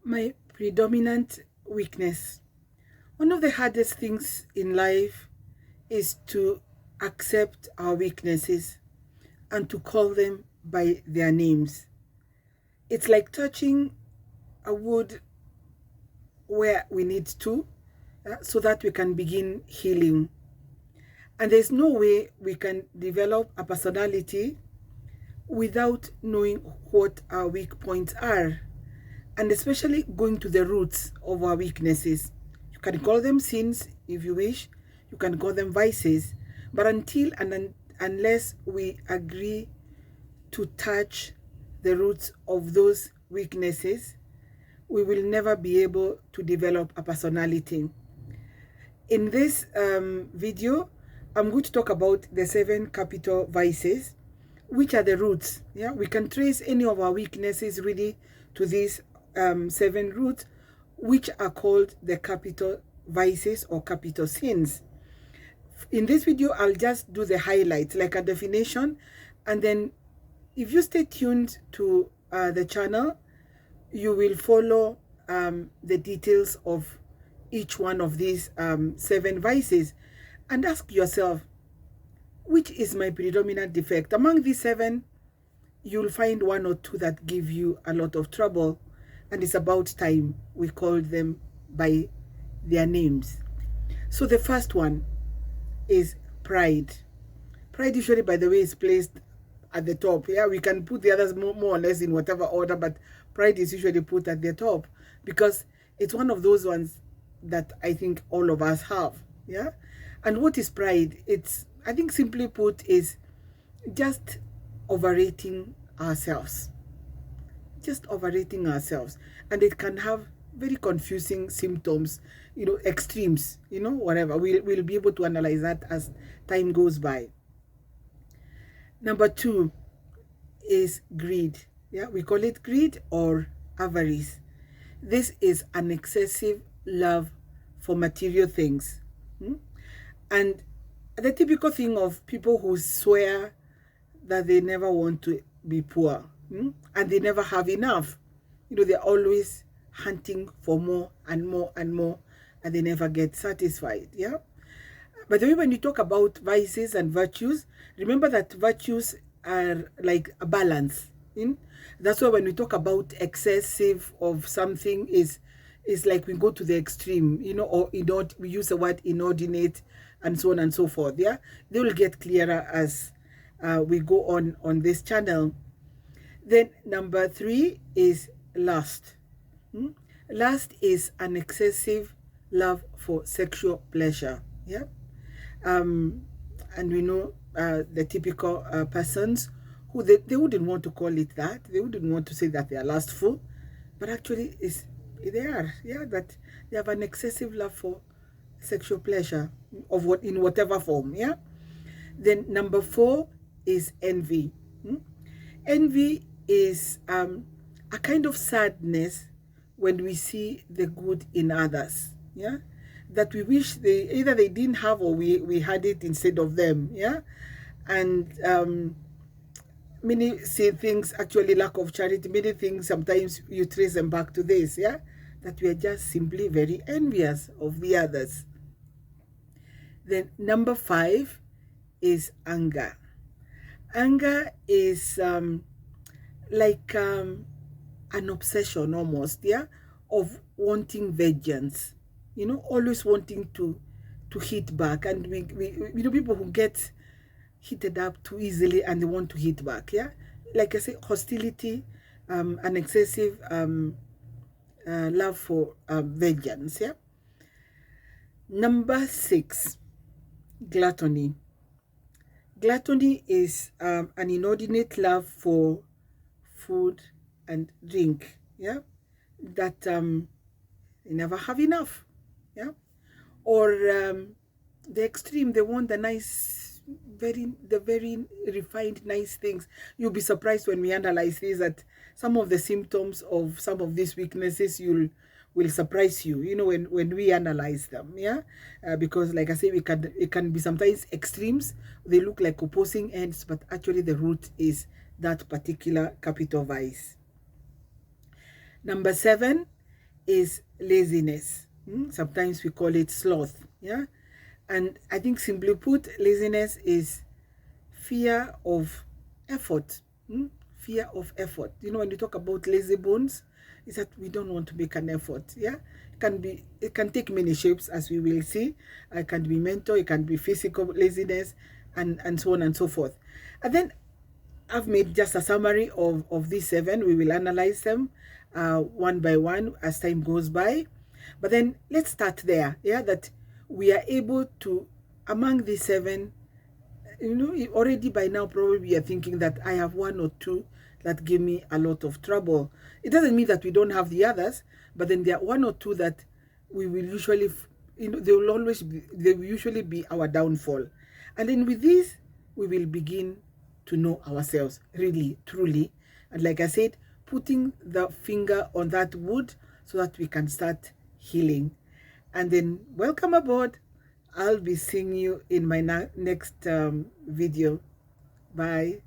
My predominant weakness. One of the hardest things in life is to accept our weaknesses and to call them by their names. It's like touching a wood where we need to, so that we can begin healing. And there's no way we can develop a personality without knowing what our weak points are, and especially going to the roots of our weaknesses. You can call them sins if you wish, you can call them vices, but unless we agree to touch the roots of those weaknesses, we will never be able to develop a personality. In this video, I'm going to talk about the 7 capital vices, which are the roots. Yeah, we can trace any of our weaknesses really to these 7 roots, which are called the capital vices or capital sins. In this video, I'll just do the highlights, like a definition, and then if you stay tuned to the channel, you will follow the details of each one of these 7 vices, and ask yourself, which is my predominant defect? Among these 7, you'll find 1 or 2 that give you a lot of trouble, and it's about time we call them by their names. So the first one is pride. Pride usually, by the way, is placed at the top. Yeah, we can put the others more or less in whatever order, but pride is usually put at the top because it's one of those ones that I think all of us have. Yeah. And what is pride? It's, I think simply put, is just overrating ourselves. Just overrating ourselves. And it can have very confusing symptoms, extremes, whatever. We'll be able to analyze that as time goes by. Number 2 is greed. Yeah, we call it greed or avarice. This is an excessive love for material things. And the typical thing of people who swear that they never want to be poor, and they never have enough. They're always hunting for more and more and more, and they never get satisfied. Yeah. By the way, when you talk about vices and virtues, remember that virtues are like a balance. That's why when we talk about excessive of something, is like we go to the extreme, or we use the word inordinate and so on and so forth. Yeah, they will get clearer as we go on this channel. Then number 3 is lust. Lust is an excessive love for sexual pleasure. Yeah. And we know the typical persons who they wouldn't want to call it that. They wouldn't want to say that they are lustful, but actually they are. Yeah, that they have an excessive love for sexual pleasure in whatever form. Yeah. Then number 4 is envy. Envy is a kind of sadness when we see the good in others. Yeah, that we wish either they didn't have or we had it instead of them. Yeah. And many say things, actually lack of charity, many things sometimes you trace them back to this. Yeah, that we are just simply very envious of the others. Then number 5 is anger. Anger is like an obsession almost, yeah, of wanting vengeance, always wanting to hit back. And we people who get heated up too easily and they want to hit back. Yeah, like I say, hostility, an excessive love for vengeance. Yeah. Number 6, gluttony. Gluttony is an inordinate love for food and drink. Yeah, that they never have enough. Yeah, or the extreme, they want the nice, the very refined nice things. You'll be surprised when we analyze this that some of the symptoms of some of these weaknesses will surprise you, when we analyze them. Yeah, because like I say, it can be sometimes extremes. They look like opposing ends, but actually the root is that particular capital vice. Number 7 is laziness. Sometimes we call it sloth. Yeah. And I think simply put, laziness is fear of effort. Fear of effort. You know, when you talk about lazy bones, is that we don't want to make an effort. Yeah. It can take many shapes, as we will see. It can be mental, it can be physical laziness, and so on and so forth. And then I've made just a summary of these 7. We will analyze them one by one as time goes by. But then let's start there. Yeah, that we are able to, among these 7, you know, already by now probably you are thinking that I have 1 or 2 that give me a lot of trouble. It doesn't mean that we don't have the others, but then there are 1 or 2 that we will usually, you know, they will usually be our downfall. And then with this, we will begin to know ourselves really, truly. And like I said, putting the finger on that wood so that we can start healing. And then welcome aboard. I'll be seeing you in my next video. Bye.